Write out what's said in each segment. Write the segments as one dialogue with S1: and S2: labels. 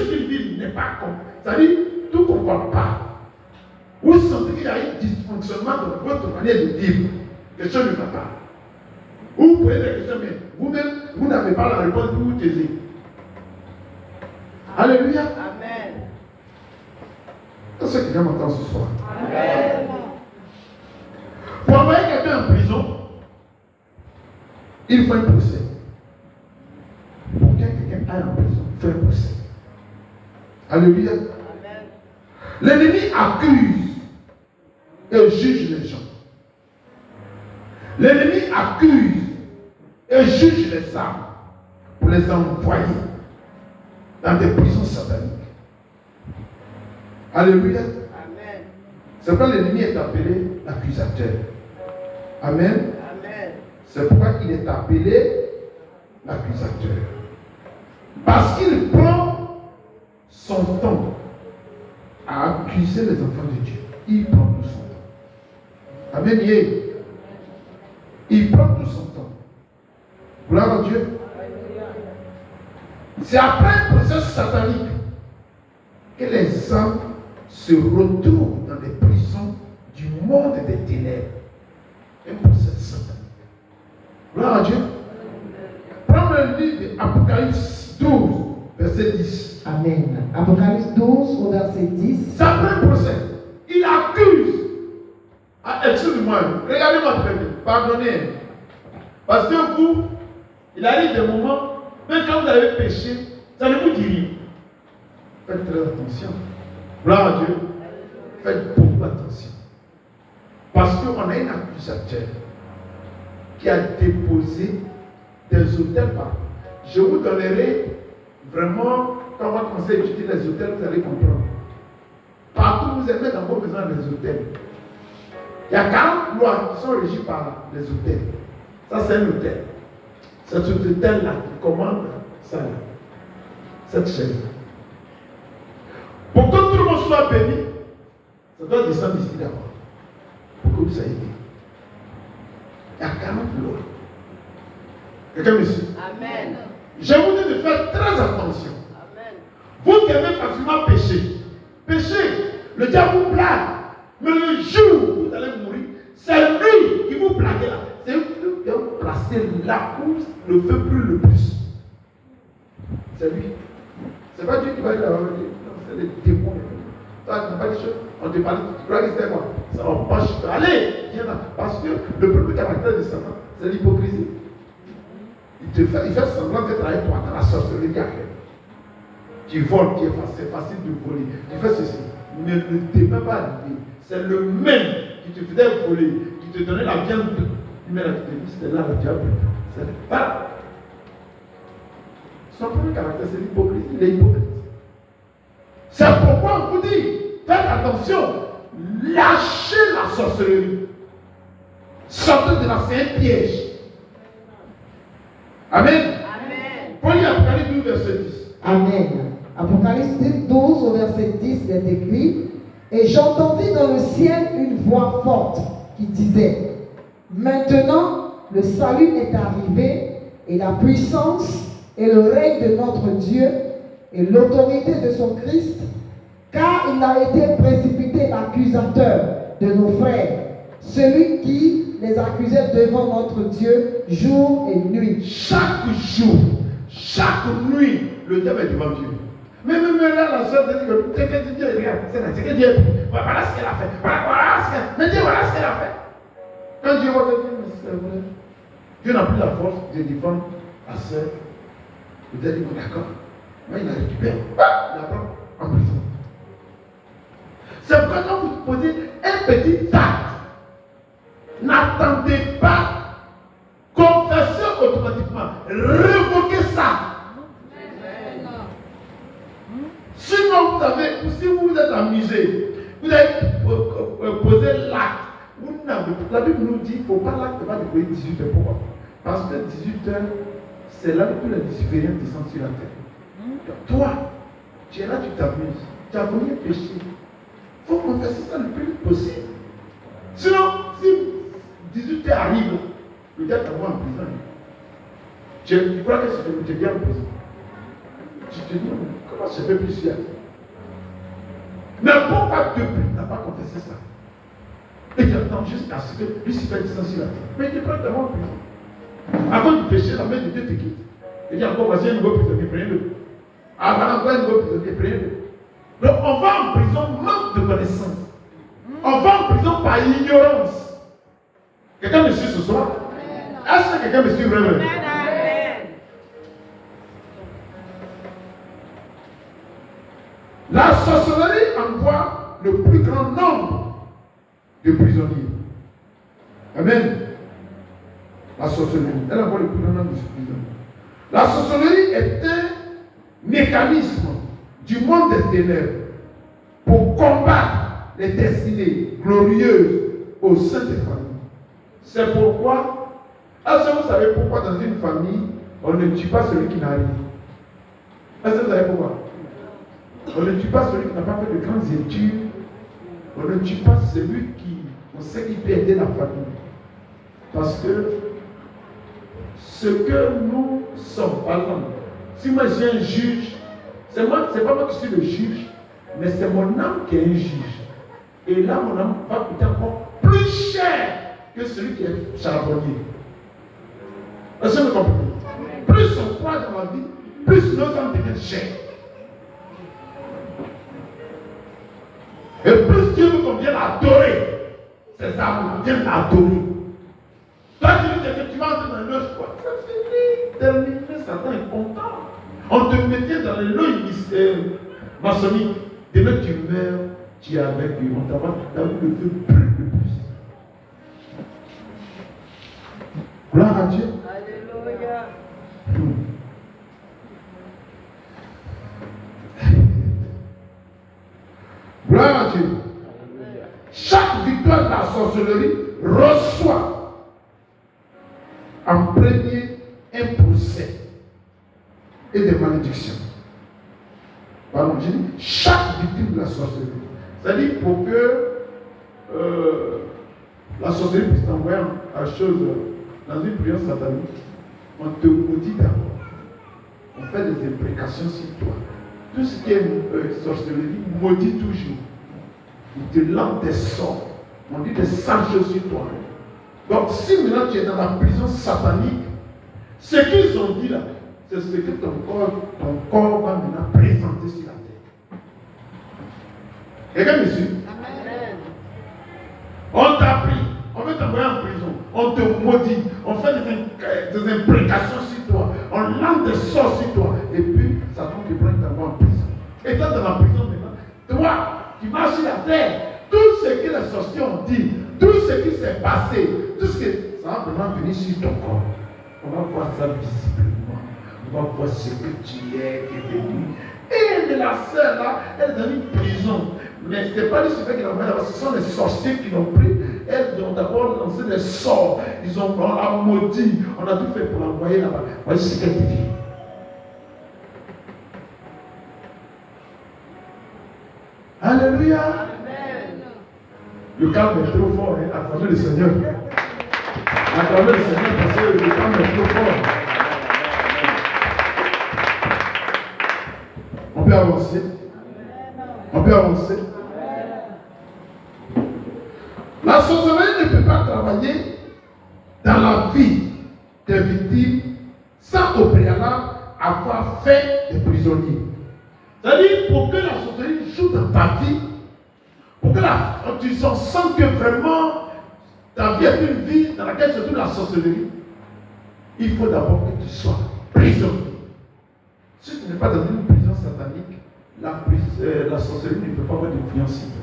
S1: ce qu'il dit n'est pas con. C'est-à-dire, tout ne concorde pas. Vous sentez qu'il y a un dysfonctionnement dans votre manière de vivre. Quelque chose ne va pas. Vous posez des questions, mais vous-même, vous n'avez pas la réponse, vous vous taisez. Alléluia.
S2: Amen.
S1: Est-ce que quelqu'un m'entend ce soir?
S2: Amen.
S1: Pour envoyer quelqu'un en prison, il faut un procès. Pour que quelqu'un aille en prison, il faut un procès. Alléluia.
S2: Amen.
S1: L'ennemi accuse et juge les gens. L'ennemi accuse et juge les âmes pour les envoyer dans des prisons sataniques. Alléluia.
S2: Amen.
S1: C'est pourquoi l'ennemi est appelé l'accusateur. Amen.
S2: Amen.
S1: C'est pourquoi il est appelé l'accusateur. Parce qu'il prend son temps à accuser les enfants de Dieu. Il prend tout son temps. Amen. Il prend tout son temps. Gloire à Dieu. C'est après un procès satanique que les âmes se retrouvent dans les prisons du monde des ténèbres. Un procès satanique. Gloire à Dieu. Prends le livre d'Apocalypse 12, verset 10.
S3: Amen. Apocalypse 12 au verset 10.
S1: C'est après un procès. Il accuse. Ah, excusez-moi, regardez-moi très bien. Pardonnez. Parce que vous, il arrive des moments, même quand vous avez péché, ça ne vous dit rien. Faites très attention. Gloire à Dieu. Faites beaucoup attention. Parce qu'on a un accusateur qui a déposé des hôtels partout. Je vous donnerai vraiment, quand on va commencer à étudier les hôtels, vous allez comprendre. Partout, vous aimez dans vos maisons des hôtels. Il y a 40 lois qui sont régies par les hôtels. Ça, c'est un hôtel. C'est cet hôtel-là qui commande ça, là. Cette chaise. Pour que tout le monde soit béni, ça doit descendre ici d'abord. Pour que vous soyez béni. Il y a 40 lois. Quelqu'un me suit?
S2: Amen.
S1: Je vous dis de faire très attention.
S2: Amen.
S1: Vous qui aimez facilement pécher, péchez. Le diable vous blague. Mais le jour où vous allez mourir, c'est lui qui vous blague là. C'est lui qui va vous placer là où le feu brûle le plus. C'est lui. C'est pas Dieu qui va dire là. C'est les démons. Ça, tu n'as pas dit choses. On te parle, tu crois que c'est quoi? Ça empêche. Allez, viens là. Parce que le premier caractère de Satan, c'est l'hypocrisie. Il fait semblant d'être avec toi dans la sorcellerie. Tu voles, c'est facile de voler. Tu fais ceci. Ne t'es pas arrivé. C'est le même qui te faisait voler, qui te donnait la viande. Mais là, tu te dis, c'est là le diable. C'est pas. Son premier caractère, c'est l'hypocrisie. Il est hypocrite. C'est pourquoi on vous dit, faites attention, lâchez la sorcellerie. Sortez de là, c'est un piège. Amen.
S2: Amen.
S1: Paul y Apocalypse 12, verset 10.
S3: Amen. Apocalypse 12 au verset 10, il est écrit: Et j'entendis dans le ciel une voix forte qui disait: Maintenant le salut est arrivé, et la puissance et le règne de notre Dieu et l'autorité de son Christ, car il a été précipité l'accusateur de nos frères, celui qui les accusait devant notre Dieu jour et nuit.
S1: Chaque jour, chaque nuit, le diable est devant Dieu. Mais même là, la soeur dit que quelqu'un dit, regarde, c'est que Dieu, voilà ce qu'elle a fait. Voilà ce qu'elle a fait. Mais Dieu, voilà ce qu'elle a fait. Quand Dieu va te dire, c'est vrai. Dieu n'a plus la force de défendre la soeur. Vous avez dit, d'accord. Moi, il la récupère. Il la prend en prison. C'est pourquoi quand vous posez un petit acte, n'attendez pas, confessez automatiquement, révoquez ça. Sinon, si vous vous êtes amusé, vous avez posé l'acte. La Bible nous dit qu'il ne faut pas l'acte pas déployer 18 heures. Pourquoi? Parce que 18 heures, c'est là que tous les disciples descendent sur la terre. Toi, tu es là, tu t'amuses. Tu as voulu pécher. Il faut confesser ça le plus vite possible. Sinon, si 18 heures arrivent, le diable t'envoie en prison. Tu crois que tu es bien en prison. Tu J'ai dit, comment je fais plus fier? N'importe pas depuis, n'a pas confessé ça. Et tu attends jusqu'à ce que lui s'y fait distancier là. Mais tu prends tellement en prison. Avant de pécher, la main de Dieu te quitte. Il dit encore, voici un nouveau prisonnier, prenez-le. Ah, voilà encore un nouveau prisonnier, prenez-le. Donc on va en prison, manque de connaissance. On va en prison par ignorance. Quelqu'un me suit ce soir? Est-ce que quelqu'un me suit vraiment? La sorcellerie envoie le plus grand nombre de prisonniers. Amen. La sorcellerie, elle envoie le plus grand nombre de prisonniers. La sorcellerie est un mécanisme du monde des ténèbres pour combattre les destinées glorieuses au sein des familles. C'est pourquoi, est-ce que vous savez pourquoi dans une famille, on ne tue pas celui qui n'a rien? Est-ce que vous savez pourquoi? On ne tue pas celui qui n'a pas fait de grandes études. On ne tue pas celui qui, on sait qu'il peut aider la famille. Parce que ce que nous sommes, par exemple, si moi je suis un juge, c'est pas moi qui suis le juge, mais c'est mon âme qui est un juge. Et là, mon âme va coûter encore plus cher que celui qui est charbonnier. Est-ce que vous comprenez? Plus on croit dans la vie, plus nos âmes deviennent chères. Et plus Dieu veut qu'on vienne adorer, ces âmes viennent adorer. Toi, tu dis que tu vas entrer dans le quoi? C'est fini, terminé, Satan est content. On te mettait dans les lois maçonniques. Dès que tu meurs, tu es avec lui. On t'envoie, la vie ne fait plus de plus. Gloire à Dieu.
S2: Alléluia.
S1: Gloire à Dieu. Chaque victoire de la sorcellerie reçoit en premier un procès et des malédictions. Pardon, j'ai dit chaque victime de la sorcellerie. C'est-à-dire pour que la sorcellerie puisse t'envoyer à chose dans une prière satanique, on te maudit d'abord. On fait des imprécations sur toi. Tout ce qui est sorcellerie maudit toujours. Il te lance des sorts. On dit des sales choses sur toi. Donc si maintenant tu es dans la prison satanique, ce qu'ils ont dit là, c'est ce que ton corps va maintenant présenter sur la terre. Quelqu'un me suit?
S2: Amen.
S1: On t'a pris, on veut t'envoyer en prison, on te maudit, on fait des imprécations sur toi, on lance des sorts sur toi, et puis Satan te prend et t'envoie en prison. Et toi dans la prison maintenant, toi qui marches sur la terre, tout ce que les sorciers ont dit, tout ce qui s'est passé, tout ce que ça va vraiment venir sur ton corps. On va voir ça visiblement. On va voir ce que tu es devenu. Et de la sœur là, elle est dans une prison. Mais ce n'est pas le secret qu'il a envoyé là-bas, ce sont les sorciers qui l'ont pris. Elles ont d'abord lancé des sorts. On l'a maudit. On a tout fait pour l'envoyer là-bas. Voyez ce qu'elle dit. Alléluia.
S2: Amen.
S1: Le calme est trop fort. Hein? Acclamez le Seigneur. Acclamez le Seigneur parce que le calme est trop fort. On peut avancer. On peut avancer. La sorcellerie ne peut pas travailler dans la vie des victimes sans au préalable avoir fait des prisonniers. C'est-à-dire, pour que la sorcellerie joue dans ta vie, pour que tu sens que vraiment ta vie est une vie dans laquelle se trouve la sorcellerie, il faut d'abord que tu sois prisonnier. Si tu n'es pas dans une prison satanique, la sorcellerie ne peut pas avoir d'influence sur toi.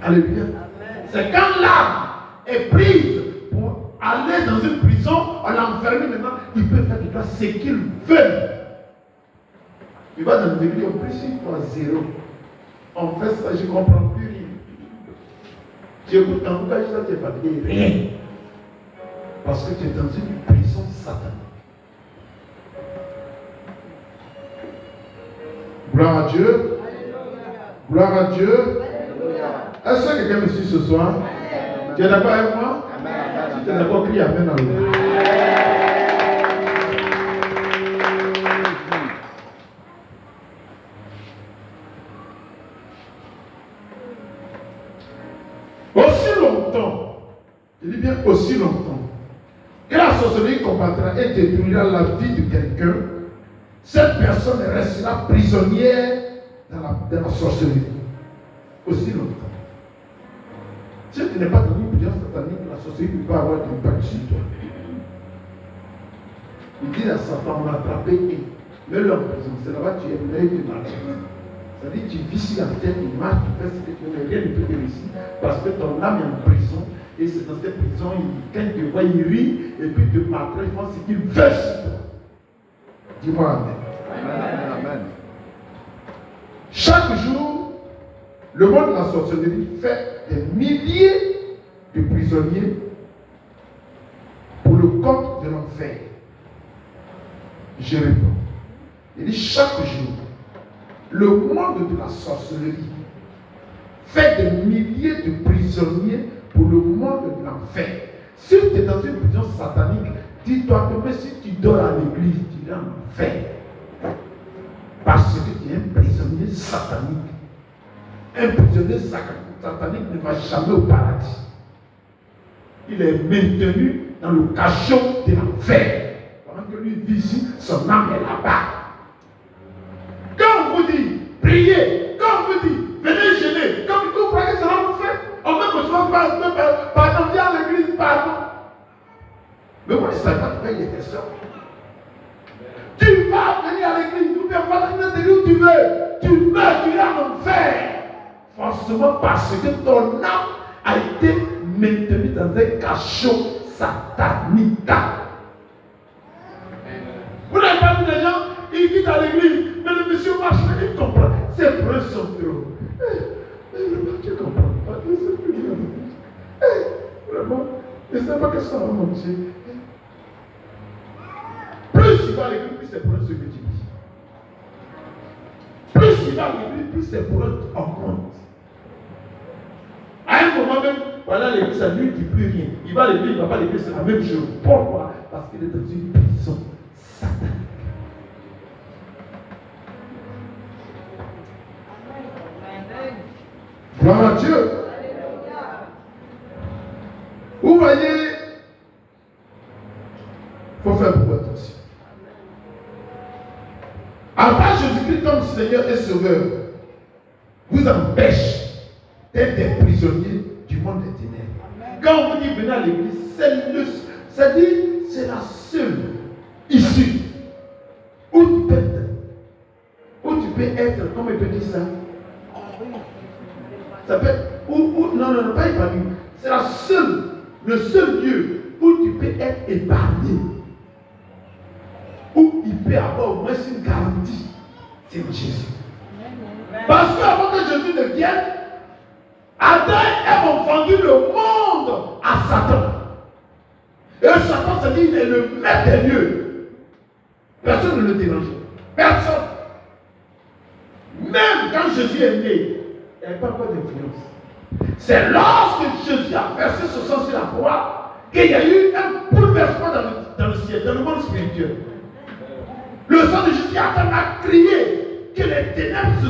S1: Alléluia. C'est quand l'âme est prise pour aller dans une prison, on l'a enfermé maintenant, il peut faire de toi ce qu'il veut. Tu vas dans l'église, on prie sur toi zéro. On fait ça, je ne comprends plus rien. J'écoute quand vous faites ça, tu es fatigué, rien. Parce que tu es dans une prison satanique. Gloire à Dieu. Gloire à Dieu. Est-ce que quelqu'un me suit ce soir? Tu es d'accord avec moi? Si tu es d'accord, crie Amen. aussi longtemps que la sorcellerie combattra et détruira la vie de quelqu'un, cette personne restera prisonnière dans la sorcellerie. Aussi longtemps. Si tu n'es pas dans une prison satanique, la sorcellerie ne peut pas avoir d'impact sur toi. Il dit à Satan, on l'a attrapé et mets-le en prison. C'est là-bas que tu es meilleur que marche. C'est-à-dire que tu vis sur la terre, tu marches, tu fais ce que tu veux, mais rien ne peut te réussir parce que ton âme est en prison. Et c'est dans cette prison, quand il te voit, il rit et puis il te maltraite, il fait ce qu'il veut sur toi. Dis-moi Amen.
S2: Amen.
S4: Amen.
S1: Chaque jour, le monde de la sorcellerie fait des milliers de prisonniers pour le compte de l'enfer. Je réponds. Il dit chaque jour, le monde de la sorcellerie fait des milliers de prisonniers pour le monde de l'enfer. Si tu es dans une prison satanique, dis-toi que même si tu dors à l'église, tu es en enfer. Parce que tu es un prisonnier satanique. Un prisonnier satanique ne va jamais au paradis. Il est maintenu dans le cachot de l'enfer. Pendant que lui vit ici, son âme est là-bas. Quand on vous dit, priez, quand on vous dit, venez gêner, comme vous croyez que cela vous fait, on peut recevoir pardon, viens à l'église, pardon. Mais moi, je ne sais pas de faire des questions. Tu vas venir à l'église, tu peux faire où tu veux, tu meurs, tu es en enfer. Forcément parce que ton âme a été maintenue dans un cachot satanique. Vous n'avez pas vu des gens, ils vivent à l'église, mais le monsieur marche, mais il comprend. Ses preuves sont trop. Tu comprends pas, je sais plus bien. Vraiment, je ne sais pas qu'est-ce qu'on va manger. Plus il va à l'église, plus ses preuves se multiplient. Plus il va à l'église, plus ses preuves augmentent. À un moment même, voilà, l'église, ça ne lui dit plus rien. Il va à l'église, il ne va pas à l'église, c'est la même chose. Pourquoi? Parce qu'il est dans une prison satanique. Gloire à Dieu. Vous voyez, il faut faire beaucoup attention. Avoir Jésus-Christ comme Seigneur et Sauveur vous empêche d'être des prisonniers du monde des ténèbres. Quand on vous dit venez à l'église, c'est la seule issue où tu peux être, comment il peut dire ça? Ça peut être, non, pas épargné. C'est le seul lieu où tu peux être épargné. Où il peut avoir au moins une garantie. C'est Jésus. Parce qu'avant que Jésus ne vienne, Adam et Ève ont vendu le monde à Satan. Et Satan se dit, il est le maître des lieux. Personne ne le dérange. Personne. Même quand Jésus est né, il n'y avait pas encore d'influence. C'est lorsque Jésus a versé son sang sur la croix qu'il y a eu un bouleversement dans le ciel, dans le monde spirituel. Le sang de Jésus a crié que les ténèbres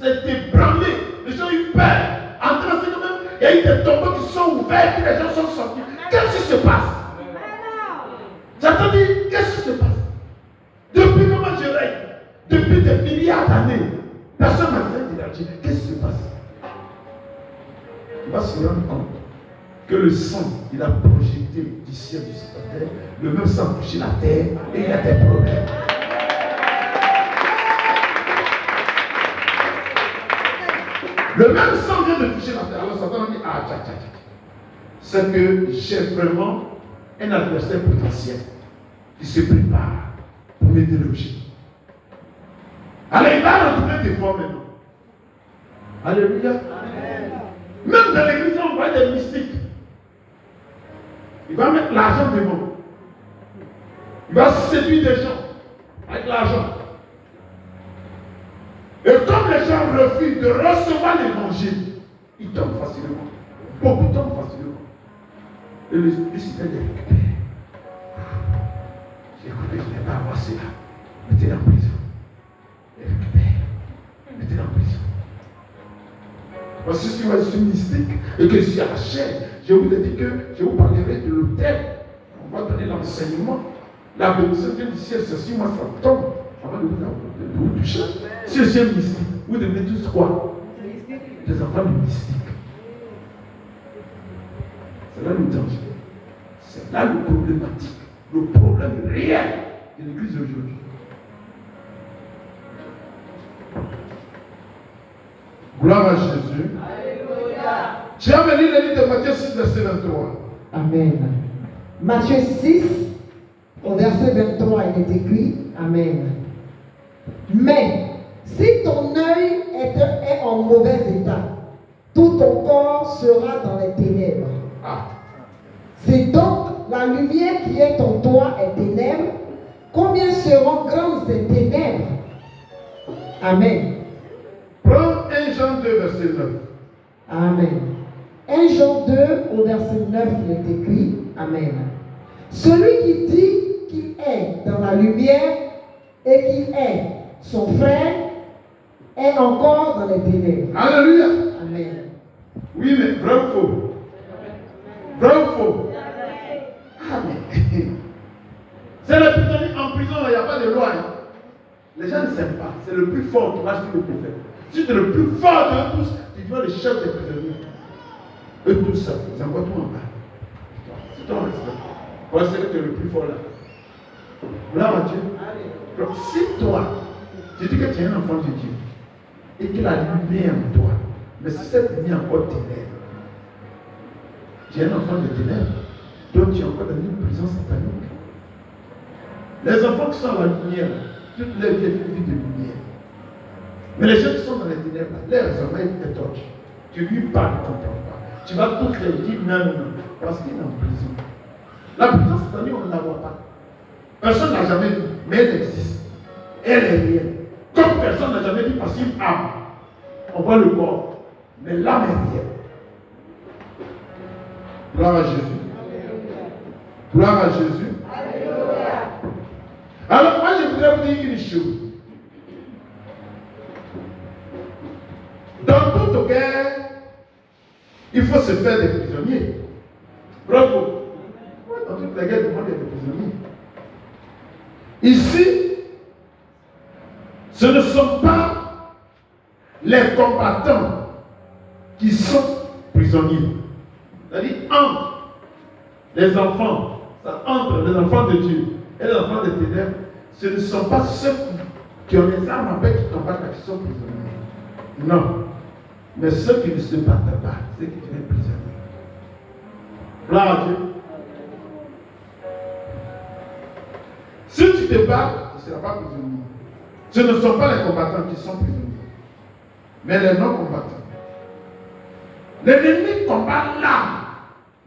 S1: s'étaient ébranlées. Les gens ont eu peur. En train de même, il y a eu des tombeaux qui sont ouverts et les gens sont sortis. Qu'est-ce qui se passe? J'entends dire, qu'est-ce qui se passe? Depuis comment je règne? Depuis des milliards d'années, personne n'a rien d'énergie. Qu'est-ce qui se passe? Il va se rendre compte que le sang, il a projeté du ciel jusqu'à la terre, le même sang touché la terre et il a des problèmes. Le même sang vient de toucher la terre. Alors Satan dit, ah, c'est que j'ai vraiment un adversaire potentiel qui se prépare pour me déloger. Alors il va retrouver des fois maintenant. Alléluia. Amen. Même dans l'église, on voit des mystiques. Il va mettre l'argent devant. Il va séduire des gens avec l'argent. Et comme les gens refusent de recevoir l'évangile, ils tombent facilement. Beaucoup tombent facilement. Et le Seigneur les récupère. J'ai écouté, je n'ai pas à voir cela. Mettez-le en prison. Les récupère. Mettez-le en prison. Parce que si moi je suis mystique et que je suis à la chair, je vous ai dit que je vous parlerai de l'autel. On va donner l'enseignement. La bénédiction du ciel, c'est si moi ça tombe avant de vous toucher. Si je suis mystique, vous devenez tous quoi? Des enfants de mystique. C'est là le danger. C'est là le problématique. Le problème réel de l'église aujourd'hui. Gloire à Jésus.
S2: Alléluia.
S1: J'ai amené le livre de Matthieu 6, verset 23.
S3: Amen. Matthieu 6, au verset 23, il est écrit, Amen. Mais si ton œil est en mauvais état, tout ton corps sera dans les ténèbres.
S1: Ah.
S3: C'est donc la lumière qui est en toi est ténèbres. Combien seront grandes ces ténèbres? Amen.
S1: Prends 1 Jean 2, verset 9.
S3: Amen. 1 Jean 2, au verset 9, il est écrit, Amen. Celui qui dit qu'il est dans la lumière et qu'il est son frère est encore dans les ténèbres.
S1: Alléluia.
S3: Amen.
S1: Oui, mais vrai ou faux? Vrai ou faux? Amen. C'est le prisonnier en prison, il n'y a pas de loi. Hein. Les gens ne s'aiment pas. C'est le plus fort qui va suivre le prophète. Si tu es le plus fort de tous, tu dois le chef des prisonniers. Eux tous ça, ils envoient tout en bas. C'est ton respect. Voilà, c'est que tu es le plus fort là. Gloire à Dieu. Donc, si toi, tu dis que tu es un enfant de Dieu et que la lumière en toi, mais si cette lumière encore ténèbre, tu es un enfant de ténèbres, donc tu es encore dans une prison satanique. Les enfants qui sont à la lumière, toute leur vie est une vie de lumière. Mais les gens qui sont dans les ténèbres, leurs oreilles te torchent. Tu lui parles, tu ne comprends pas. Tu vas tous leur dire non, parce qu'il est en prison. La prison satanique, on ne la voit pas. Personne n'a jamais vu, mais elle existe. Elle est réelle. Comme personne n'a jamais dit parce qu'il âme. On voit le corps, mais l'âme est réelle. Gloire à Jésus. Gloire à Jésus. Alors moi je voudrais vous dire une chose. Dans toute guerre, il faut se faire des prisonniers. Bravo. Dans toute la guerre, tout le monde est des prisonniers. Ici, ce ne sont pas les combattants qui sont prisonniers. C'est-à-dire entre les enfants, entre les enfants de Dieu et les enfants des ténèbres, ce ne sont pas ceux qui ont les armes avec qui combattent qui sont prisonniers. Non. Mais ceux qui ne se battent pas, c'est qui deviennent prisonniers. Gloire à Dieu. Si tu te bats, tu ne seras pas prisonnier. Ce ne sont pas les combattants qui sont prisonniers, mais les non-combattants. L'ennemi combat l'âme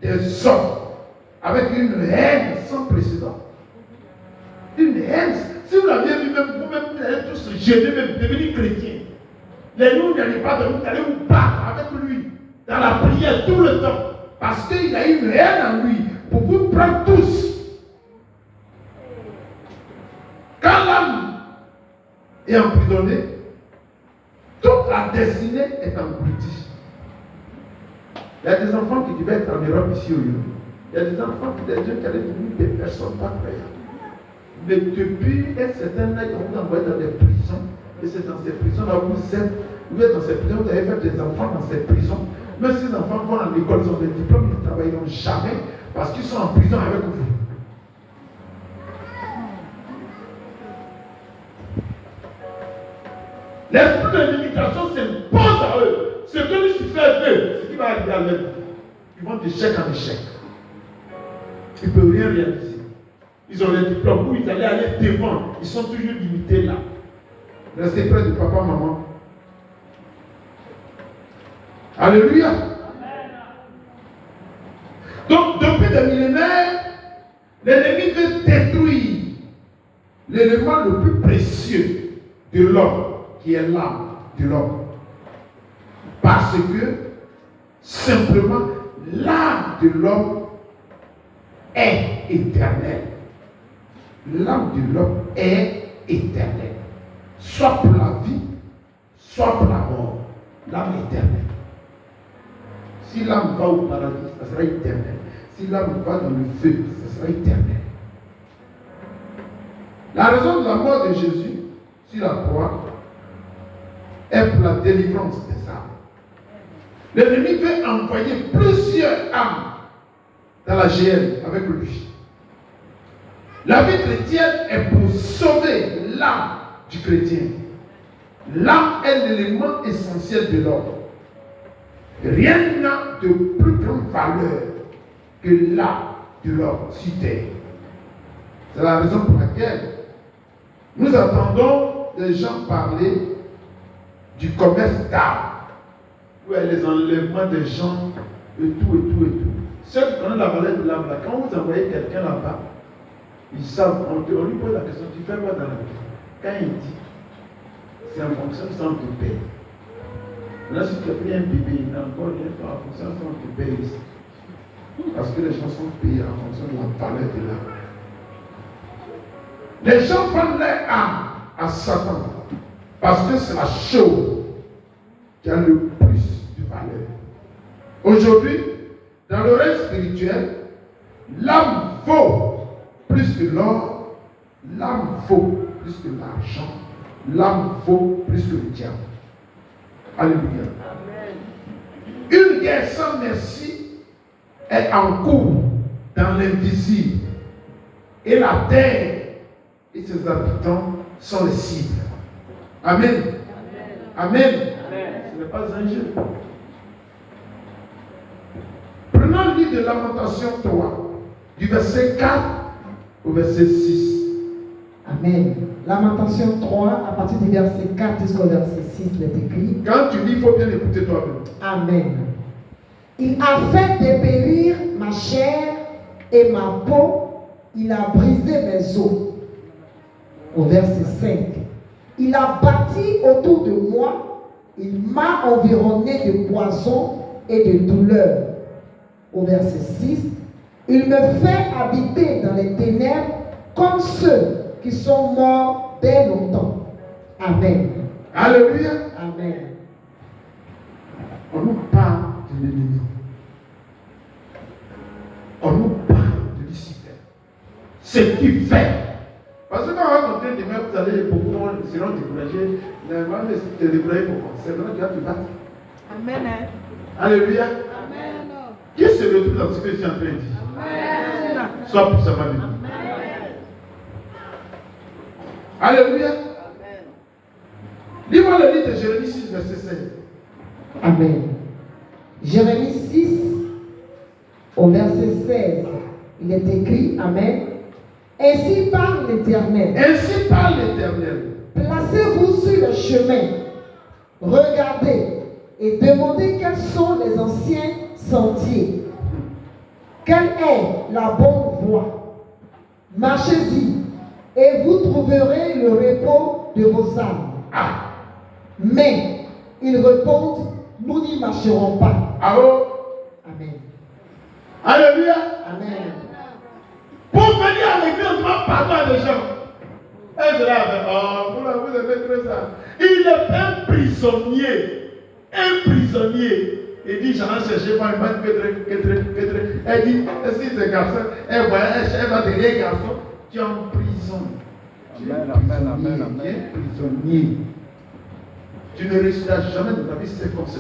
S1: des hommes avec une haine sans précédent. Une haine. Si vous l'aviez vu, même vous-même, vous allez tous gêner, même devenir chrétien. Les loups n'allaient pas de vous, allez vous battre avec lui dans la prière tout le temps. Parce qu'il a une haine en lui pour vous prendre tous. Quand l'âme est emprisonnée, toute la destinée est engloutie. Il y a des enfants qui devaient être en Europe ici aujourd'hui. Il y a des enfants, des jeunes qui allaient devenir des personnes pas croyantes. Mais depuis un certain âge, on vous envoie dans des prisons. Et c'est dans ces prisons-là où vous êtes dans ces prisons, vous avez fait des enfants dans ces prisons. Même si ces enfants vont à l'école, ils ont des diplômes, ils ne travailleront jamais parce qu'ils sont en prison avec vous. L'esprit de limitation s'impose à eux. Ce que Lucifer veut, c'est ce qui va arriver à leur vie. Ils vont d'échec en échec. Ils ne peuvent rien réaliser. Ils ont les diplômes où ils allaient aller devant. Ils sont toujours limités là. Restez près de papa, maman. Alléluia. Donc, depuis des millénaires, l'ennemi veut détruire l'élément le plus précieux de l'homme, qui est l'âme de l'homme. Parce que, simplement, l'âme de l'homme est éternelle. L'âme de l'homme est éternelle. Soit pour la vie, soit pour la mort. L'âme est éternelle. Si l'âme va au paradis, ça sera éternel. Si l'âme va dans le feu, ça sera éternel. La raison de la mort de Jésus sur la croix est pour la délivrance des âmes. L'ennemi veut envoyer plusieurs âmes dans la GL avec lui. La vie chrétienne est pour sauver l'âme du chrétien. L'âme est l'élément essentiel de l'homme. Rien n'a de plus grande valeur que l'âme de l'homme sur terre. C'est la raison pour laquelle nous entendons des gens parler du commerce d'âme, où il y a les enlèvements des gens, et tout. Ceux qui connaissent la valeur de l'âme, quand vous envoyez quelqu'un là-bas, ils savent, on lui pose la question, tu fais quoi dans la vie? Quand il dit, c'est en fonction de son te paye. Là, si tu as pris un bébé, il n'a encore rien fait en fonction de son te paye ici. Parce que les gens sont payés en fonction de la valeur de l'âme. Les gens vendent leur âme à Satan parce que c'est la chose qui a le plus de valeur. Aujourd'hui, dans le règne spirituel, l'âme vaut plus que l'or, l'âme vaut plus que l'argent, l'âme vaut plus que le diable. Alléluia. Amen. Une guerre sans merci est en cours dans l'invisible. Et la terre et ses habitants sont les cibles. Amen. Amen. Amen. Ce n'est pas un jeu. Prenons le livre de Lamentation 3, du verset 4 au verset 6.
S3: Amen. Lamentation 3, à partir du verset 4 jusqu'au verset 6, il est écrit.
S1: Quand tu lis, il faut bien écouter toi-même.
S3: Amen. Il a fait dépérir ma chair et ma peau, il a brisé mes os. Au verset 5. Il a bâti autour de moi, il m'a environné de poison et de douleur. Au verset 6. Il me fait habiter dans les ténèbres comme ceux qui sont morts dès longtemps. Amen.
S1: Alléluia.
S3: Amen.
S1: On nous parle de l'ennemi. On nous parle de Lucifer. Ce qu'il fait. Parce que quand on va monter demain, vous allez, beaucoup de gens seront découragés. Normalement, te décourager pour moi. C'est vrai que tu vas te battre.
S2: Amen.
S1: Alléluia.
S2: Amen.
S1: Qui se retrouve dans ce que je suis en train de dire?
S2: Amen.
S1: Sois puissamment béni.
S2: Amen.
S1: Alléluia.
S2: Amen.
S1: Lis-moi le livre de Jérémie 6, verset 16.
S3: Amen. Jérémie 6, au verset 16, il est écrit, Amen. Ainsi parle l'Éternel.
S1: Ainsi parle l'Éternel.
S3: Placez-vous sur le chemin, regardez et demandez quels sont les anciens sentiers. Quelle est la bonne voie? Marchez-y et vous trouverez le repos de vos âmes.
S1: Ah.
S3: Mais ils répondent, nous n'y marcherons pas.
S1: Allô?
S3: Amen.
S1: Alléluia.
S3: Amen.
S1: Pour venir à l'église, on doit parler à des gens. Et c'est là, oh, vous aimez trop ça. Il est un prisonnier. Un prisonnier. Il dit, j'en ai cherché par une bonne pétré. Elle dit, si c'est garçon, elle va derrière garçon, tu es en prison.
S4: Amen.
S1: Tu es prisonnier. Tu ne réussiras jamais dans ta vie, c'est comme ça.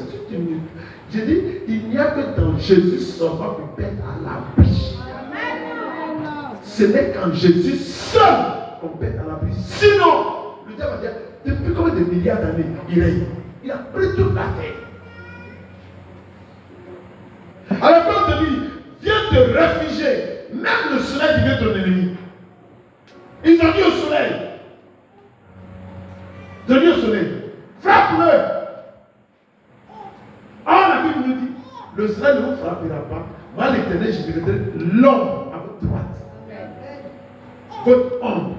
S1: Je dis, il n'y a que dans Jésus seulement qu'on peut être à l'abri. Ce n'est qu'en Jésus seul qu'on peut être à l'abri. Sinon, le diable va dire, depuis combien de milliards d'années il règne? Il a pris toute la terre. Alors quand on te dit, viens te réfugier, même le soleil devient ton ennemi. Ils ont dit au soleil, ils ont dit au soleil, frappe-le. Or la Bible nous dit, le soleil ne vous frappera pas. Moi l'Éternel, je mettrai l'homme à votre droite. Votre homme.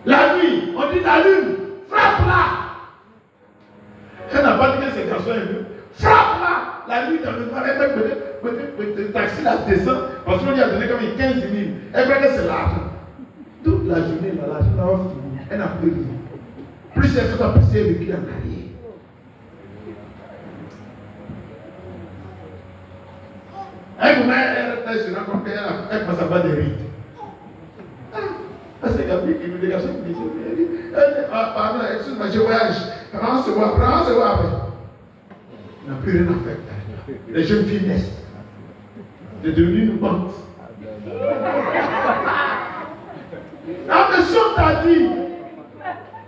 S1: La nuit, on dit la lune, frappe-la. Elle n'a pas dit que c'est garçon est venu. Frappe-la. La nuit, dans le noir, elle peut le taxi la descend. Parce qu'on lui a donné comme 15 000. Elle croit que c'est l'argent. Toute la journée, l'argent n'a pas fini. Elle n'a plus rien. Plus elle fait plus elle recule en arrière. un moment, elle se rend compte qu'elle commence à avoir des rides. C'est Gabriel qui me dit, pardon, excuse-moi, je voyage. Prends ce voir après. Il n'a plus rien à faire. Les jeunes filles naissent. C'est devenu une bande. La mission t'a dit,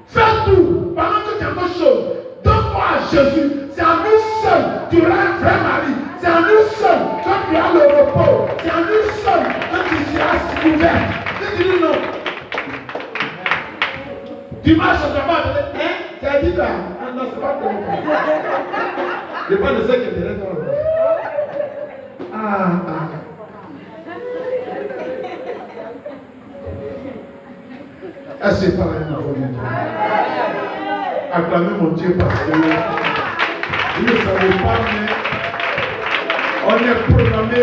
S1: fais tout, pendant que tu as d'autres choses, donne-moi à Jésus. C'est en lui seul tu auras un vrai mari. C'est en lui seul que tu as le repos. C'est en lui seul que tu seras couvert. Tu dis non. Tu marches au travail, tu as dit là, non, c'est pas toi. Je parle de ce qui est derrière toi. Assez par un enfant de Dieu. Acclamez mon Dieu parce que vous ne savez pas, mais on est programmé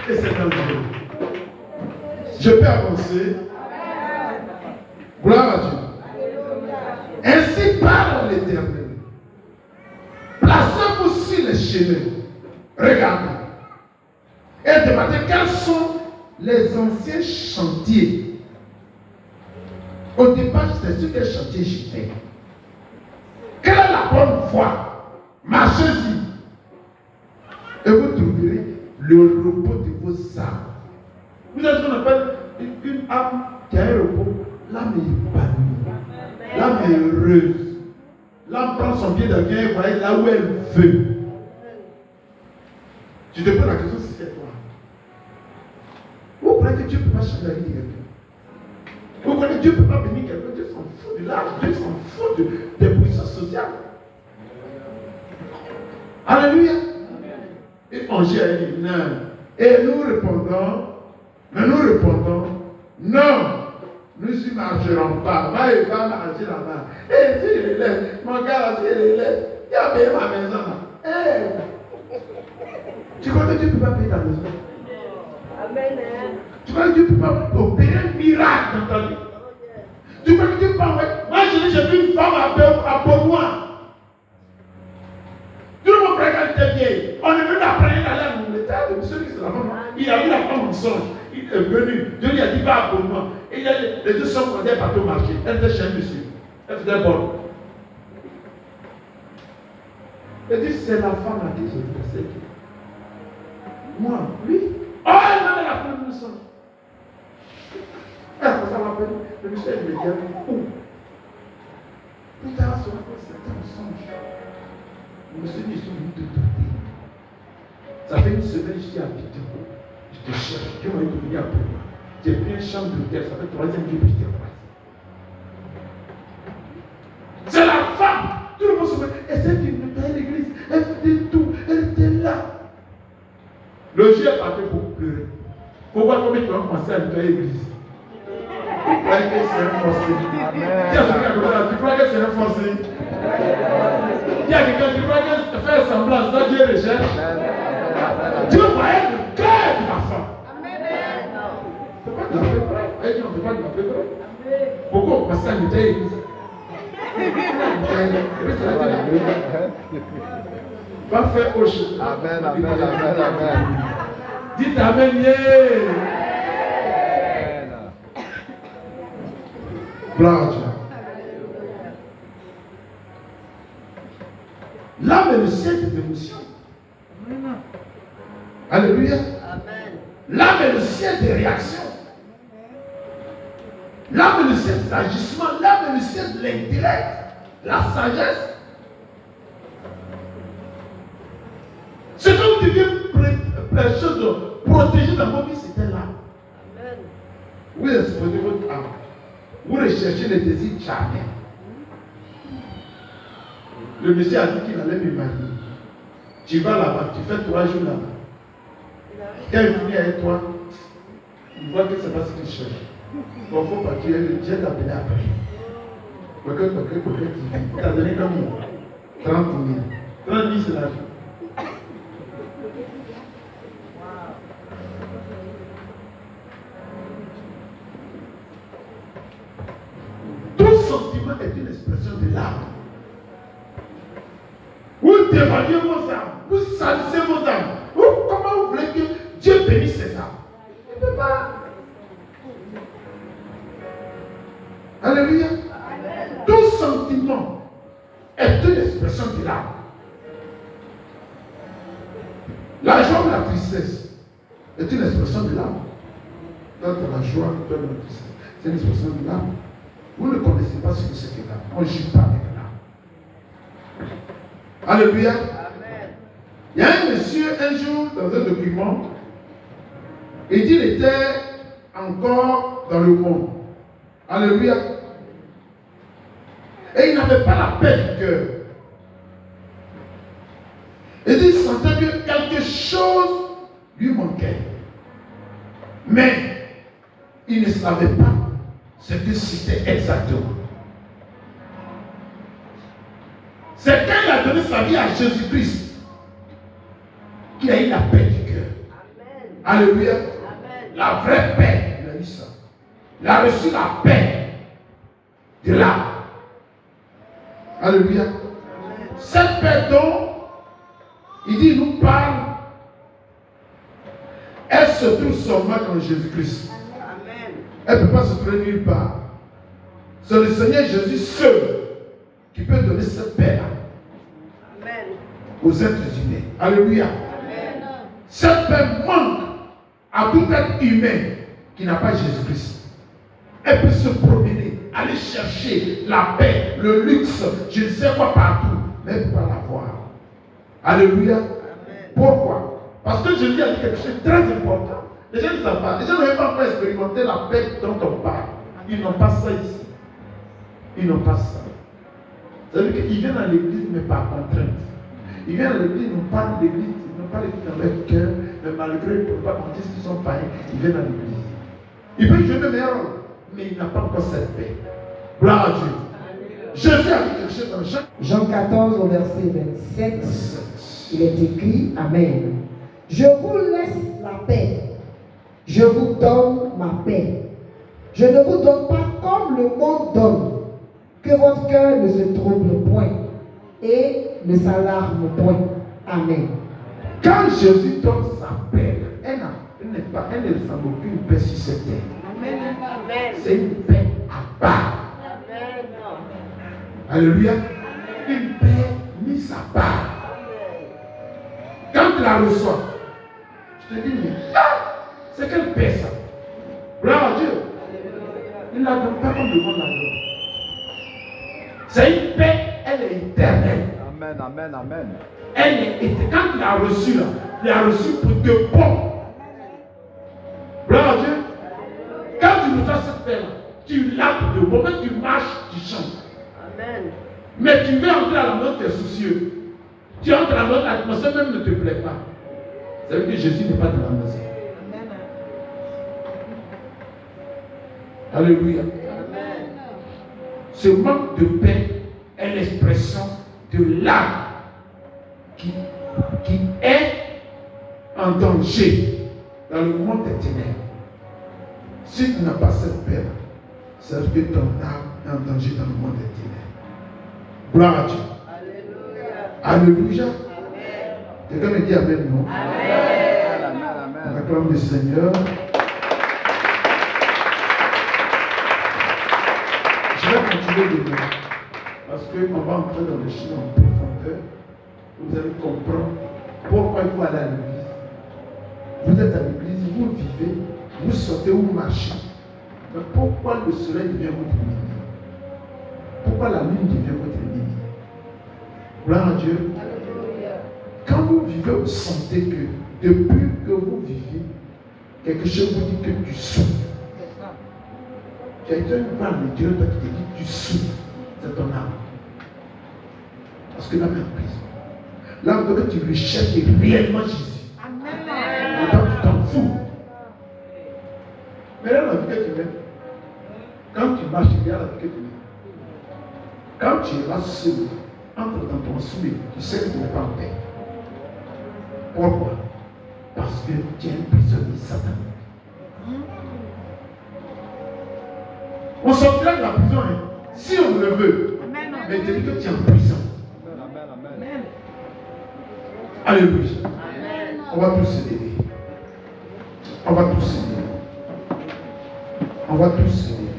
S1: et c'est un Dieu. Je peux avancer. Gloire à Dieu. Ainsi parle l'Éternel. Placez-vous sur les chemins. Regardez. Et demandez quels sont les anciens chantiers. Au départ, c'est sur quel chantier j'étais. Quelle est la bonne voie? Marchez-y. Et vous trouverez le repos de vos âmes. Vous avez ce qu'on appelle une âme qui a un repos. L'âme est épanouie. L'âme est heureuse. L'âme prend son pied d'avion et va là où elle veut. Tu te poses la question si c'est toi. Vous croyez que Dieu ne peut pas changer la vie de quelqu'un? Vous croyez que Dieu ne peut pas bénir quelqu'un? Dieu s'en fout de l'âge, Dieu s'en fout des puissances sociales. Alléluia. Et on gère dit non. Et nous répondons, non. Nous n'y marcherons pas. Il va marcher là-bas. Et si il est, mon gars là, si il est, il a payé ma maison là. Tu crois que Dieu ne peut pas payer ta maison?
S2: Amen.
S1: Tu crois que Dieu ne peut pas opérer un miracle dans ta vie? Tu crois que Dieu peut pas? Moi j'ai vu une femme à Beaumont. Tout le monde croit qu'elle était vieille. On est venu apprendre d'aller à l'État de celui qui c'est la femme. Il a vu la femme en songe. Il est venu. Dieu lui a dit va à Beaumont. Et il a dit, les deux sont montés partout au marché. Elle était chez un monsieur. Elle faisait bon. Elle dit c'est la femme à qui je pensais. Moi, oui. Oh, elle m'avait la femme de songe. Elle a commencé à m'appeler. Le monsieur il me dit où? Plus tard, sur la place, c'était un songe. Je me suis dit, ils sont venus te traiter. Ça fait une semaine, je suis à Piton. Je te cherche. Dieu m'a dit de venir après moi. J'ai pris une chambre d'hôtel. Ça fait 3e jour que je t'ai embrassé. C'est la femme. Tout le monde se met. Elle s'est venue à l'église. Elle faisait tout. Elle était là. Le jour est parti pour pleurer. Pour voir combien tu vas commencer à nettoyer l'église. Tu crois que c'est un forcé? Tu crois que c'est un forcé? Il y a quelqu'un qui croit que faire semblant, ça Dieu recherche. Dieu voyait le cœur de la femme. On ne peut pas de la préparer. Elle dit on ne peut pas de la préparer. Pourquoi on passe à nettoyer l'église? Va faire autre chose.
S4: Amen.
S1: Dites Amen. Gloire à Dieu. L'âme est le siège des émotions. Alléluia. L'âme est le siège des réactions. L'âme est le siège des agissements. L'âme est le siège de l'intellect, la sagesse. Ce que vous deviez protéger dans vos vies, c'était l'âme. Vous exposez votre âme. Vous recherchez les désirs charnels. Le monsieur a dit qu'il allait me marier. Tu vas là-bas, tu fais 3 jours là-bas. Quand il finit avec toi, il voit que ce n'est pas ce qu'il cherche. Bon, il faut partir, Dieu t'a appelé après. Il t'a donné comme 30 000. 30 000, c'est la vie. Tout sentiment est une expression de l'âme. Vous dévaluez vos âmes, vous salissez vos âmes. Comment vous voulez que Dieu bénit César. Il ne peut pas. Alléluia. Tout sentiment est une expression de l'âme. La joie ou la tristesse est une expression de l'âme. Toi, tu as la joie, toi, tu as la tristesse. C'est une expression de l'âme. Vous ne connaissez pas ce que c'est que l'âme. On ne joue pas avec l'âme. Alléluia.
S2: Amen.
S1: Il y a un monsieur, un jour, dans un document, il dit qu'il était encore dans le monde. Alléluia. Et il n'avait pas la paix du cœur. Il dit qu'il sentait que quelque chose lui manquait. Mais il ne savait pas ce que c'était exactement. C'est quand il a donné sa vie à Jésus-Christ qu'il a eu la paix du cœur.
S2: Amen.
S1: Alléluia.
S2: Amen.
S1: La vraie paix, il a eu ça. Il a reçu la paix de l'âme. Alléluia. Cette paix dont il dit, il nous parle, elle se trouve seulement dans Jésus-Christ.
S2: Amen.
S1: Elle ne peut pas se trouver nulle part. C'est le Seigneur Jésus seul qui peut donner cette paix-là
S2: Amen.
S1: aux êtres humains. Alléluia.
S2: Amen.
S1: Cette paix manque à tout être humain qui n'a pas Jésus-Christ. Elle peut se promener, aller chercher la paix, le luxe, je ne sais quoi partout, mais elle ne peut pas l'avoir. Alléluia.
S2: Amen.
S1: Pourquoi? Parce que Jésus a dit quelque chose de très important. Les gens ne savent pas. Les gens n'ont pas encore expérimenté la paix dont on parle. Ils n'ont pas ça ici. Ils n'ont pas ça. C'est-à-dire qu'ils viennent à l'église, mais par contrainte. Ils viennent à l'église, ils n'ont pas l'église, ils n'ont pas l'église dans leur cœur, mais malgré le papa, quand ils disent qu'ils sont païens, ils viennent à l'église. Ils peuvent jouer le meilleur rôle, mais ils n'ont pas encore cette paix. Gloire à Dieu. Jésus a dit quelque chose dans
S3: Jean 14 au verset 27, il est écrit, Amen. Je vous laisse la paix. Je vous donne ma paix. Je ne vous donne pas comme le monde donne. Que votre cœur ne se trouble point et ne s'alarme point. Amen.
S1: Quand Jésus donne sa paix, elle ne ressemble aucune paix sur cette terre.
S2: Amen. Amen.
S1: C'est une paix à part.
S2: Amen.
S1: Alléluia. Une paix mise à part. Quand tu la reçois, je te dis, mais c'est quelle paix ça? Gloire à Dieu. Il ne la donne pas comme le monde la donne. C'est une paix, elle est éternelle.
S4: Amen, amen, amen.
S1: Elle est éternelle. Quand tu l'as reçue là, tu l'as reçue pour de bon. Gloire à Dieu. Quand tu reçois cette paix là, tu l'as pour de bon. Quand tu marches, tu chantes.
S2: Amen.
S1: Mais tu veux entrer à la maison, tu es soucieux. Tu entres à la maison, l'atmosphère même ne te plaît pas. Ça veut dire que Jésus n'est pas dans la maison. Alléluia.
S2: Amen.
S1: Ce manque de paix est l'expression de l'âme qui est en danger dans le monde des ténèbres. Si tu n'as pas cette paix, ça veut dire que ton âme est en danger dans le monde des ténèbres. Gloire à Dieu.
S2: Alléluia.
S1: Alléluia.
S2: Amen.
S1: Quelqu'un me dit Amen, non?
S2: Amen.
S4: Amen,
S1: On
S4: amen.
S1: acclame le Seigneur. Je vais continuer demain. Parce qu'on va entrer dans les choses en profondeur. Vous allez comprendre pourquoi il faut aller à l'église. Vous êtes à l'église, vous vivez, vous sortez, vous marchez. Mais pourquoi le soleil devient votre ennemi? Pourquoi la lune devient votre ennemi? Gloire à Dieu. Quand vous vivez, vous sentez que depuis que vous vivez, quelque chose vous dit que tu souffres. Tu as été une femme de Dieu, toi qui te dit tu souffres. C'est ton âme. Parce que l'âme est en prison. L'âme que tu recherches est réellement Jésus. Et toi tu t'en fous. Mais là, la vie que tu mènes, quand tu marches, il y a la vie que tu mènes. Quand tu es là seul, entre dans ton souhait, tu sais que tu n'es pas en paix. Pourquoi? Parce que tu es un prisonnier satanique. On sortira de la prison hein, si on le veut. Mais tu dis que tu es en prison.
S4: Amen, amen.
S1: Alléluia.
S2: Amen.
S1: On va tous se lever. On va tous signer. On va tous signer.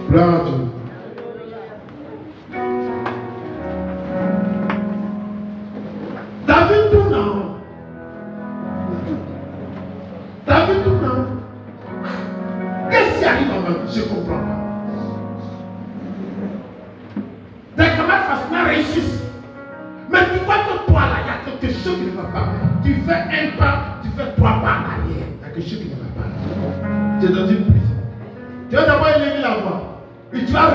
S1: Gloire à Dieu. David tourne. David tourne. Qu'est-ce qui arrive en ma vie? Je comprends pas. Tes camarades facilement réussissent. Mais tu vois que toi là, il y a quelque chose qui ne va pas. Tu fais un pas, tu fais 3 pas en arrière. Il y a quelque chose qui ne va pas. Tu es dans une prison. Tu vas d'abord élever la voix. Et tu vas